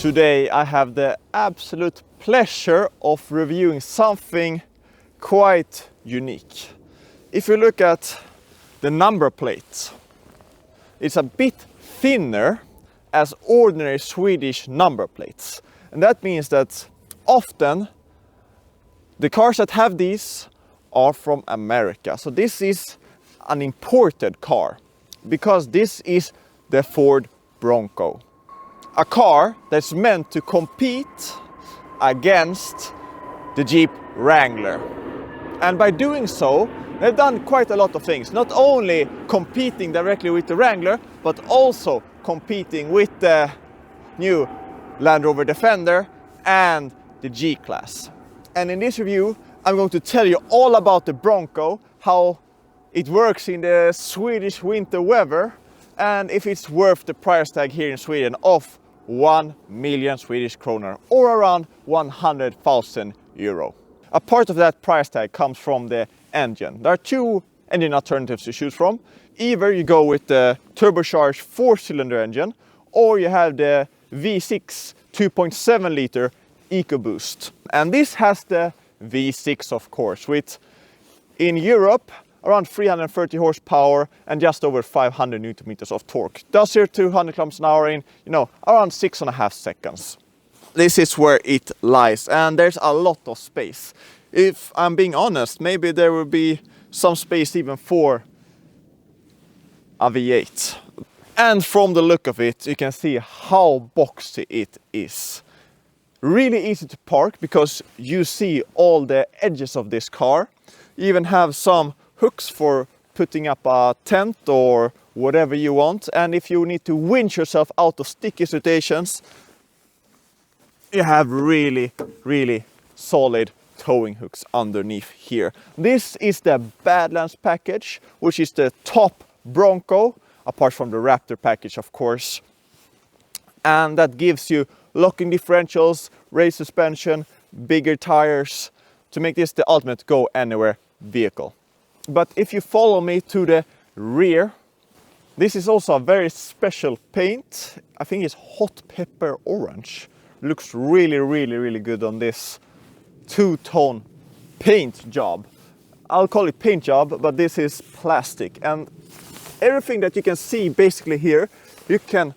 Today I have the absolute pleasure of reviewing something quite unique. If you look at the number plate, it's a bit thinner as ordinary Swedish number plates. And that means that often the cars that have these are from America. So this is an imported car because this is the Ford Bronco. A car that's meant to compete against the Jeep Wrangler. And by doing so, they've done quite a lot of things. Not only competing directly with the Wrangler, but also competing with the new Land Rover Defender and the G-Class. And in this review, I'm going to tell you all about the Bronco, how it works in the Swedish winter weather, and if it's worth the price tag here in Sweden of 1 million Swedish kroner or around 100,000 euro. A part of that price tag comes from the engine. There are two engine alternatives to choose from. Either you go with the turbocharged 4-cylinder engine or you have the V6 2.7 liter EcoBoost. And this has the V6 of course, with in Europe around 330 horsepower and just over 500 newton meters of torque. Does 0 to 100 kilometers an hour in, around 6.5 seconds. This is where it lies, and there's a lot of space. If I'm being honest, maybe there will be some space even for a V8. And from the look of it, you can see how boxy it is. Really easy to park because you see all the edges of this car. You even have some hooks for putting up a tent or whatever you want, and if you need to winch yourself out of sticky situations, you have really solid towing hooks underneath here. This is the Badlands package, which is the top Bronco, apart from the Raptor package of course, and that gives you locking differentials, raised suspension, bigger tires to make this the ultimate go anywhere vehicle. But if you follow me to the rear, this is also a very special paint. I think it's hot pepper orange. Looks really good on this two-tone paint job. I'll call it paint job, but this is plastic. And everything that you can see basically here, you can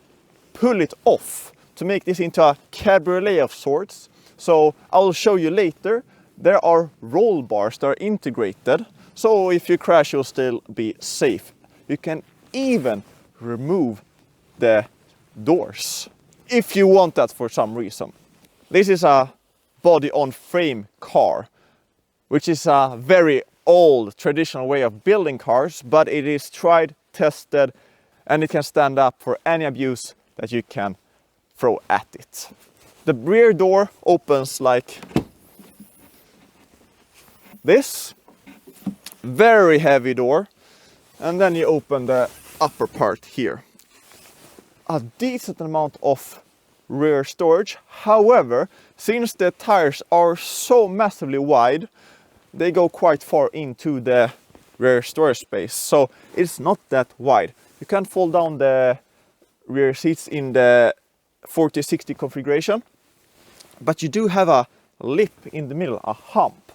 pull it off to make this into a cabriolet of sorts. So I'll show you later. There are roll bars that are integrated. So if you crash, you'll still be safe. You can even remove the doors if you want that for some reason. This is a body-on-frame car, which is a very old traditional way of building cars, but it is tried, tested, and it can stand up for any abuse that you can throw at it. The rear door opens like this. Very heavy door, and then you open the upper part here. A decent amount of rear storage. However, since the tires are so massively wide, they go quite far into the rear storage space, so it's not that wide. You can fold down the rear seats in the 40-60 configuration, but you do have a lip in the middle, a hump.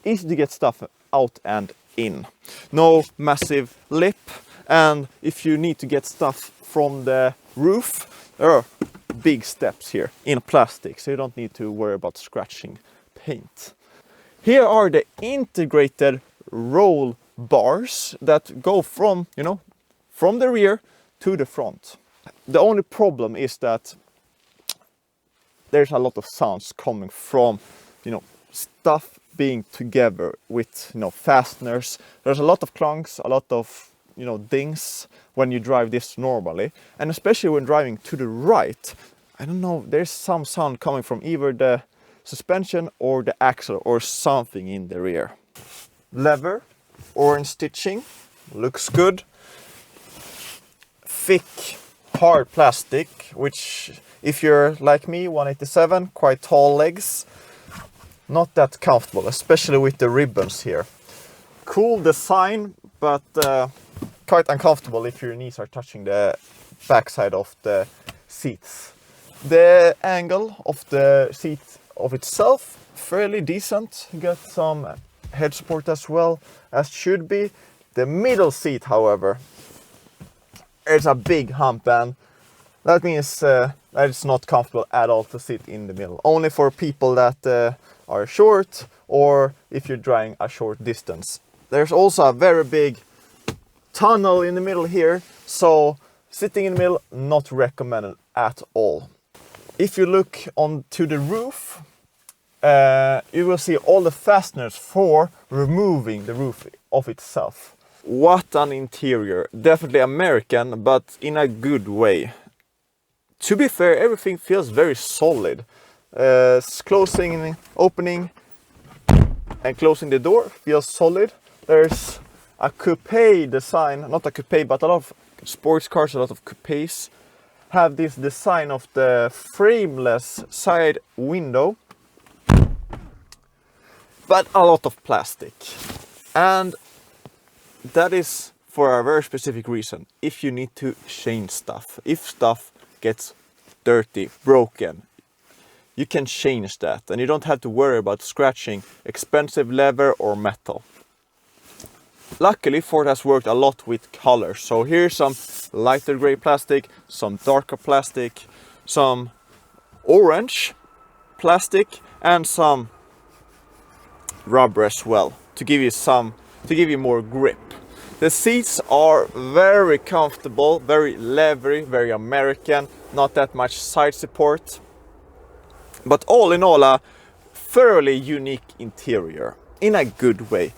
Easy to get stuff out and in. No massive lip, and if you need to get stuff from the roof, there are big steps here in plastic, so you don't need to worry about scratching paint. Here are the integrated roll bars that go from, from the rear to the front. The only problem is that there's a lot of sounds coming from, stuff being together with, fasteners. There's a lot of clunks, a lot of, dings when you drive this normally. And especially when driving to the right, I don't know, there's some sound coming from either the suspension or the axle or something in the rear. Leather, orange stitching, looks good. Thick, hard plastic, which if you're like me, 187, quite tall legs, not that comfortable, especially with the ribbons here. Cool design, but quite uncomfortable if your knees are touching the backside of the seats. The angle of the seat of itself, fairly decent. You get some head support as well, as should be. The middle seat, however, there's a big hump, and that means that it's not comfortable at all to sit in the middle. Only for people that are short, or if you're driving a short distance. There's also a very big tunnel in the middle here, so sitting in the middle, not recommended at all. If you look onto the roof, you will see all the fasteners for removing the roof of itself. What an interior! Definitely American, but in a good way. To be fair, everything feels very solid. Closing, opening and closing the door feels solid. There's a coupe design, not a coupe, but a lot of sports cars, a lot of coupes have this design of the frameless side window, but a lot of plastic. And that is for a very specific reason. If you need to change stuff, if stuff gets dirty, broken, you can change that and you don't have to worry about scratching expensive leather or metal. Luckily, Ford has worked a lot with colors. So here's some lighter gray plastic, some darker plastic, some orange plastic, and some rubber as well to give you more grip. The seats are very comfortable, very leathery, very American, not that much side support. But all in all, a thoroughly unique interior in a good way.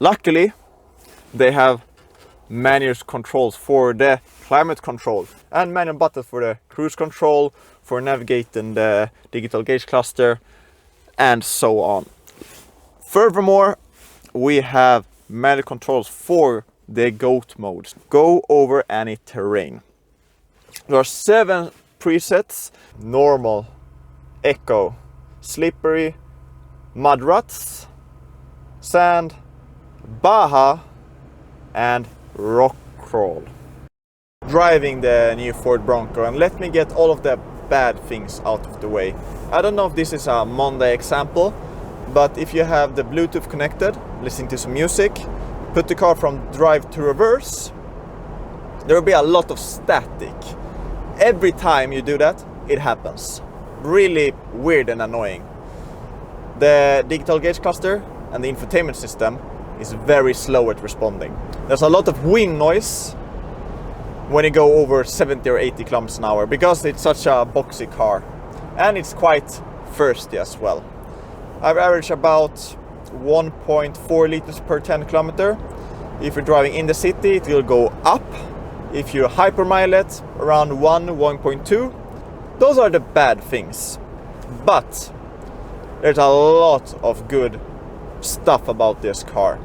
Luckily, they have manual controls for the climate control and manual buttons for the cruise control, for navigating the digital gauge cluster, and so on. Furthermore, we have manual controls for the GOAT modes, go over any terrain. There are 7 presets: normal, eco, slippery, mud ruts, sand, Baja, and rock crawl. Driving the new Ford Bronco, and let me get all of the bad things out of the way. I don't know if this is a Monday example, but if you have the Bluetooth connected, listening to some music, put the car from drive to reverse, there will be a lot of static. Every time you do that, it happens. Really weird and annoying. The digital gauge cluster and the infotainment system is very slow at responding. There's a lot of wind noise when you go over 70 or 80 kilometers an hour because it's such a boxy car, and it's quite thirsty as well. I've averaged about 1.4 liters per 10 kilometer. If you're driving in the city, it will go up. If you hypermile it, around 1.2. Those are the bad things. But there's a lot of good stuff about this car.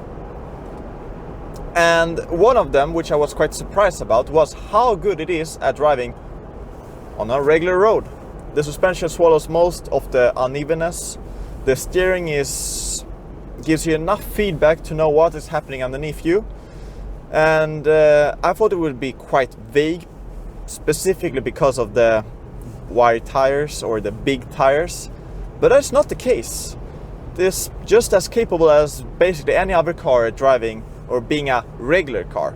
And one of them, which I was quite surprised about, was how good it is at driving on a regular road. The suspension swallows most of the unevenness. The steering gives you enough feedback to know what is happening underneath you. And I thought it would be quite vague, specifically because of the wide tires or the big tires. But that's not the case. It's just as capable as basically any other car driving or being a regular car.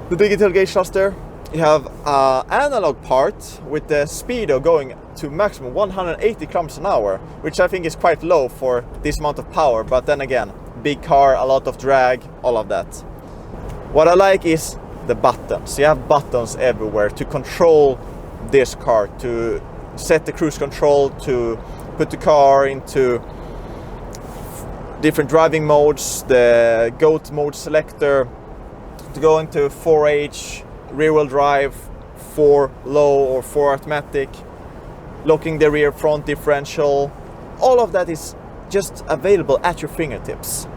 The digital gauge cluster, you have an analog part with the speedo going to maximum 180 kilometers an hour, which I think is quite low for this amount of power, but then again, big car, a lot of drag, all of that. What I like is the buttons. You have buttons everywhere to control this car, to set the cruise control, to put the car into different driving modes, the GOAT mode selector, to go into 4H, rear wheel drive, 4 low or 4 automatic, locking the rear front differential. All of that is just available at your fingertips.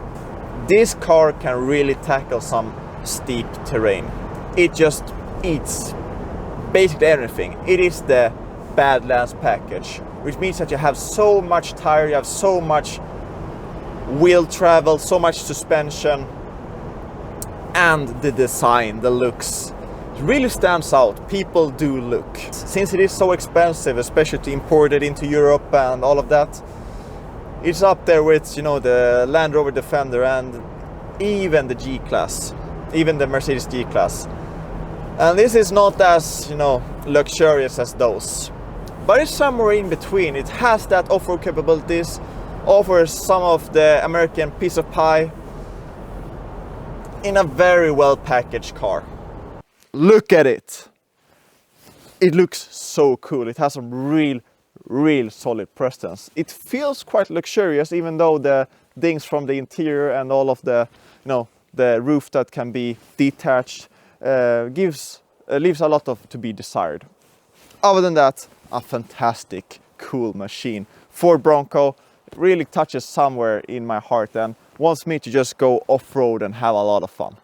This car can really tackle some steep terrain. It just eats basically everything. It is the Badlands package, which means that you have so much tire, you have so much wheel travel, so much suspension, and the design, the looks, it really stands out. People do look. Since it is so expensive, especially to import it into Europe and all of that, it's up there with, you know, the Land Rover Defender and even the G-Class, even the Mercedes G-Class. And this is not as, you know, luxurious as those, but it's somewhere in between. It has that off-road capabilities, offers some of the American piece of pie in a very well packaged car. Look at it. It looks so cool. It has some real solid presence. It feels quite luxurious, even though the things from the interior and all of the, you know, the roof that can be detached leaves a lot of to be desired. Other than that, a fantastic, cool machine. Ford Bronco really touches somewhere in my heart and wants me to just go off-road and have a lot of fun.